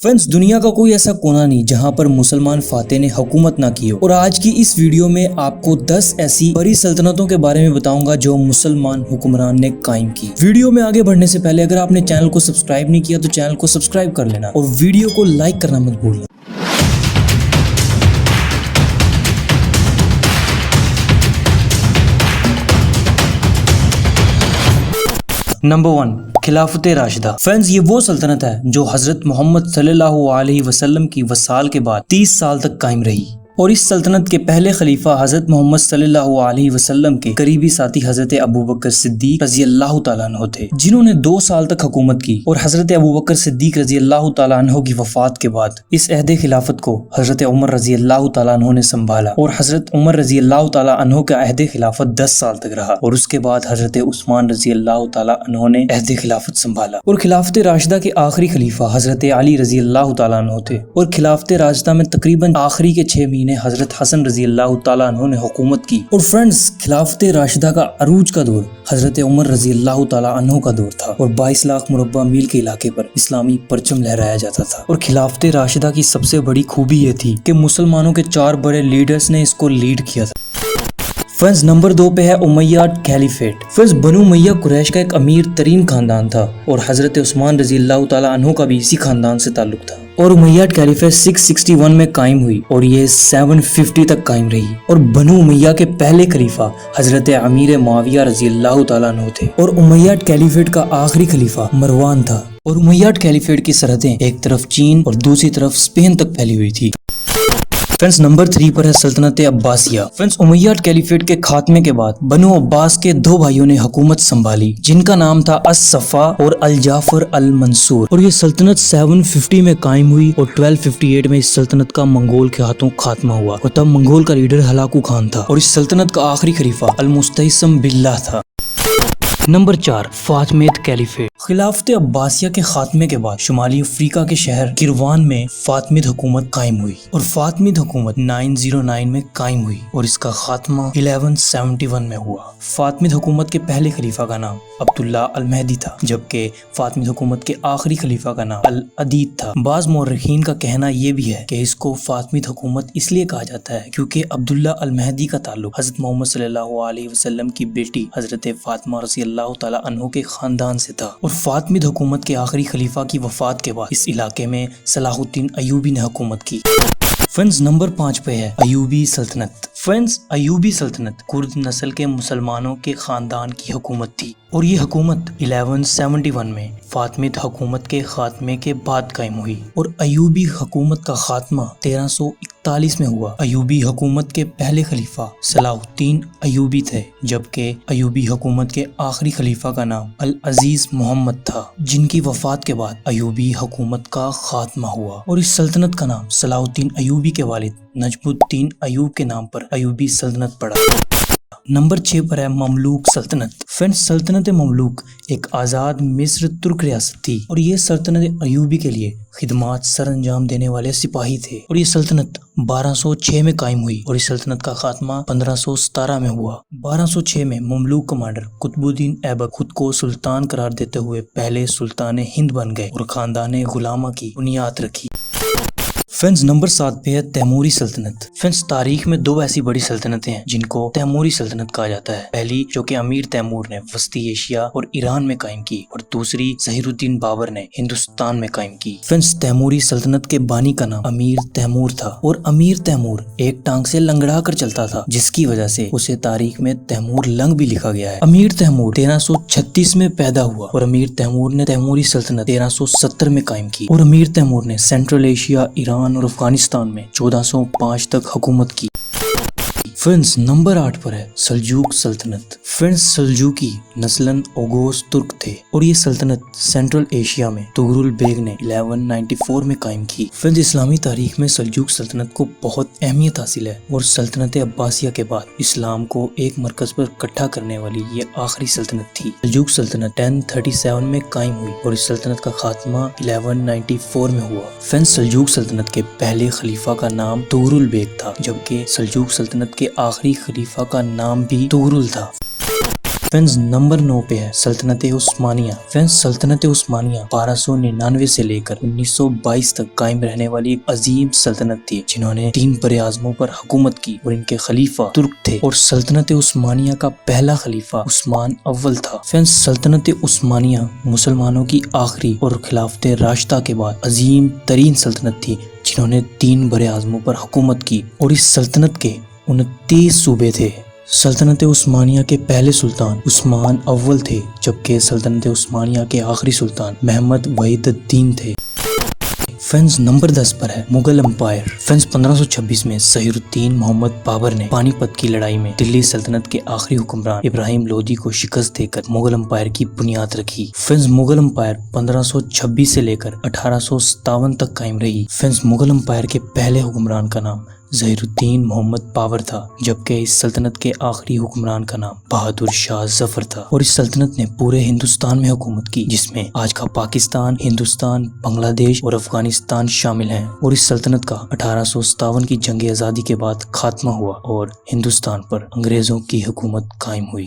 Friends, दुनिया का कोई ऐसा कोना नहीं जहां पर मुसलमान फातेह ने हुकूमत ना की हो। और आज की इस वीडियो में आपको 10 ऐसी बड़ी सल्तनतों के बारे में बताऊंगा जो मुसलमान हुक्मरान ने कायम की। वीडियो में आगे बढ़ने से पहले अगर आपने चैनल को सब्सक्राइब नहीं किया तो चैनल को सब्सक्राइब कर लेना और वीडियो को लाइक करना मत भूलना। नंबर 1, खिलाफत राशिदा। फ्रेंड्स, ये वो सल्तनत है जो हजरत मोहम्मद सल्लल्लाहु अलैहि वसल्लम की वसाल के बाद 30 साल तक कायम रही और इस सल्तनत के पहले खलीफा हजरत मोहम्मद सल्लल्लाहु अलैहि वसल्लम के करीबी साथी हजरत अबू बकर सिद्दीक रजी अल्लाह तआला अन्हु थे, जिन्होंने 2 साल तक हुकूमत की। और हजरत अबू बकर सिद्दीक रजी अल्लाह तआला अन्हु की वफात के बाद इस अहद खिलाफत को हजरत उमर रजी अल्लाह तआला अन्हु ने संभाला और हजरत उमर रजी अल्लाह तआला अन्हु का अहद खिलाफत 10 साल तक रहा और उसके बाद हजरत उस्मान रजी अल्लाह तआला अन्हु ने अहद खिलाफत संभाला। और खिलाफत राशिदा के आखिरी खलीफा हजरत अली रजी अल्लाह तआला अन्हु थे और खिलाफत राशिदा में तकरीबन आखिरी के 6 महीने हजरत हसन रजी अल्लाह तआला अन्हु ने हुकूमत की। और फ्रेंड्स, खिलाफत राशिदा का अरूज का दौर हजरत उमर रजी अल्लाह तआला अन्हु का दौर था और 22 लाख मुरब्बा मील के इलाके पर इस्लामी परचम लहराया जाता था। और खिलाफत राशिदा की सबसे बड़ी खूबी ये थी कि मुसलमानों के 4 बड़े लीडर्स ने इसको लीड किया था। फ्रेंड्स, नंबर 2 पे है उमैय्यद कैलिफेट। फ्रेंड्स, बनु उमैया कुरैश का एक अमीर तरीन खानदान था और हजरत उस्मान रजी अल्लाह तआला अन्हु का भी इसी खानदान से ताल्लुक था। और उमैय्यद कैलिफेट 661 में कायम हुई और ये 750 तक कायम रही। और बनु उमैया के पहले खलीफा हजरत अमीर मुआविया रजी अल्लाह तआला अन्हु थे और उमैय्यद कैलिफेट का आखिरी खलीफा मरवान था। और उमैय्यद कैलिफेट की सरहदें एक तरफ चीन और दूसरी तरफ स्पेन तक फैली हुई थी। फ्रेंड्स, नंबर 3 पर है सल्तनत अब्बासिया। फ्रेंड्स, उमैय्यद कैलिफेट के खात्मे के बाद बनु अब्बास के 2 भाइयों ने हुकूमत संभाली जिनका नाम था अस-सफ़ा और अल-जाफर अल-मंसूर। और ये सल्तनत 750 में कायम हुई और 1258 में इस सल्तनत का मंगोल के हाथों खात्मा हुआ और तब मंगोल का लीडर हलाकू खान था और इस सल्तनत का आखिरी खलीफा अल-मुस्तइसम बिल्लाह था। Number 4, Fatimid caliphate. खिलाफत अब्बासिया के खात्मे के बाद शुमाली अफ्रीका के शहर किरवान में फातिमिद हुकूमत कायम हुई और फातिमिद हुकूमत 909 में कायम हुई और इसका खात्मा 1171 में हुआ। फातिमिद हुकूमत के पहले खलीफा का नाम अब्दुल्ला अल महदी था जबकि फातिमिद हुकूमत के आखिरी खलीफा का नाम अल अदीद था। बाज़ मौर्रिखीन का कहना यह भी है कि इसको फातिमिद हुकूमत इसलिए कहा जाता है क्योंकि अब्दुल्ला अल महदी का ताल्लुक हजरत मोहम्मद सल्लल्लाहु अलैहि वसल्लम की बेटी हजरत फातिमा रज़ी अल्लाह तआला अन्हु के खानदान से था। और फातिमिद हुकूमत के आखिरी खलीफा की वफात के बाद इस इलाके में सलाहुद्दीन अयूबी ने हुकूमत की। फ्रेंड्स, नंबर 5 पे है अयूबी सल्तनत। फ्रेंड्स, अयूबी सल्तनत कुर्द नस्ल के मुसलमानों के खानदान की हुकूमत थी और ये हुकूमत 1171 में फातिमिद हुकूमत के खात्मे के बाद कायम हुई और अयूबी हुकूमत का खात्मा 1341 में हुआ। अयूबी हुकूमत के पहले खलीफा सलाहुद्दीन अयूबी थे जबकि अयूबी हुकूमत के आखिरी खलीफा का नाम अल अजीज मोहम्मद था जिनकी वफात के बाद अयूबी हुकूमत का खात्मा हुआ और इस सल्तनत का नाम सलाहुद्दीन अयूबी के वालिद नजमुद्दीन अयूब के नाम पर अयूबी सल्तनत पड़ा। नंबर 6 पर है ममलूक सल्तनत। फ्रेंड्स, सल्तनत ममलूक एक आज़ाद मिस्र तुर्क रियासत थी और ये सल्तनत अयूबी के लिए खिदमात सर अंजाम देने वाले सिपाही थे और ये सल्तनत 1206 में कायम हुई और इस सल्तनत का खात्मा 1517 में हुआ। 1206 में ममलूक कमांडर कुतुबुद्दीन ऐबक खुद को सुल्तान करार देते हुए पहले सुल्तान हिंद बन गए और खानदान गुलामा की बुनियाद रखी। फ्रेंड्स, नंबर 7 पे है तैमूरी सल्तनत। फ्रेंड्स, तारीख में 2 ऐसी बड़ी सल्तनतें हैं जिनको तैमूरी सल्तनत कहा जाता है। पहली जो कि अमीर तैमूर ने वस्ती एशिया और ईरान में कायम की और दूसरी ज़हीरुद्दीन बाबर ने हिंदुस्तान में कायम की। फ्रेंड्स, तैमूरी सल्तनत के बानी का नाम अमीर तैमूर था और अमीर तैमूर एक टांग से लंगड़ा कर चलता था जिसकी वजह से उसे तारीख में तैमूर लंग भी लिखा गया है। अमीर तैमूर 1336 में पैदा हुआ और अमीर तैमूर ने तैमूरी सल्तनत 1370 में कायम की और अमीर तैमूर ने सेंट्रल एशिया, ईरान और अफगानिस्तान में 1405 तक हुकूमत की। फ्रेंड्स, नंबर 8 पर है सल्जूक सल्तनत। फ्रेंड्स, सल्जूकी नस्लन ओगोस तुर्क थे और ये सल्तनत सेंट्रल एशिया में तुगरुल बेग ने 1194 में कायम की। फ्रेंड्स, इस्लामी तारीख में सल्जूक सल्तनत को बहुत अहमियत हासिल है और सल्तनत अब्बासिया के बाद इस्लाम को एक मरकज पर इकट्ठा करने वाली ये आखिरी सल्तनत थी। सल्जूक सल्तनत 1037 में कायम हुई और इस सल्तनत का खात्मा 1194 में हुआ। फ्रेंड्स, सल्जूक सल्तनत के पहले खलीफा का नाम तुगरुल बेग था जबकि सल्जूक सल्तनत के आखिरी खलीफा का नाम भी तुगरुल था। फ्रेंड्स नंबर 9 पे है सल्तनत उस्मानिया। फ्रेंड्स सल्तनत उस्मानिया 1299 से लेकर 1922 तक कायम रहने वाली एक अजीम सल्तनत थी, जिन्होंने 3 बड़े आज़मों पर हुकूमत की और इनके खलीफा तुर्क थे और सल्तनत उस्मानिया का पहला खलीफा उस्मान अव्वल था। फ्रेंड्स सल्तनत उस्मानिया मुसलमानों की आखिरी और खिलाफत राशिदा के बाद अजीम तरीन सल्तनत थी, जिन्होंने 3 बड़े आज़मों पर हुकूमत की और इस सल्तनत के 29 सूबे थे। सल्तनत उस्मानिया के पहले सुल्तान उस्मान अव्वल थे, जबकि सल्तनत उस्मानिया के आखिरी सुल्तान महमद वहीदुद्दीन थे। फ्रेंड्स नंबर 10 पर है मुगल एम्पायर। फ्रेंड्स 1526 में ज़हीरुद्दीन मोहम्मद बाबर ने पानीपत की लड़ाई में दिल्ली सल्तनत के आखिरी हुक्मरान इब्राहिम लोदी को शिकस्त देकर मुगल एम्पायर की बुनियाद रखी। फ्रेंड्स मुगल एम्पायर 1526 से लेकर 1857 तक कायम रही। फ्रेंड्स मुगल एम्पायर के पहले हुक्मरान का नाम ज़हीरुद्दीन मोहम्मद बाबर था, जबकि इस सल्तनत के आखिरी हुक्मरान का नाम बहादुर शाह जफर था और इस सल्तनत ने पूरे हिंदुस्तान में हुकूमत की, जिसमें आज का पाकिस्तान, हिंदुस्तान, बांग्लादेश और अफगानिस्तान शामिल हैं। और इस सल्तनत का 1857 की जंग आज़ादी के बाद खात्मा हुआ और हिंदुस्तान पर अंग्रेजों की हुकूमत कायम हुई।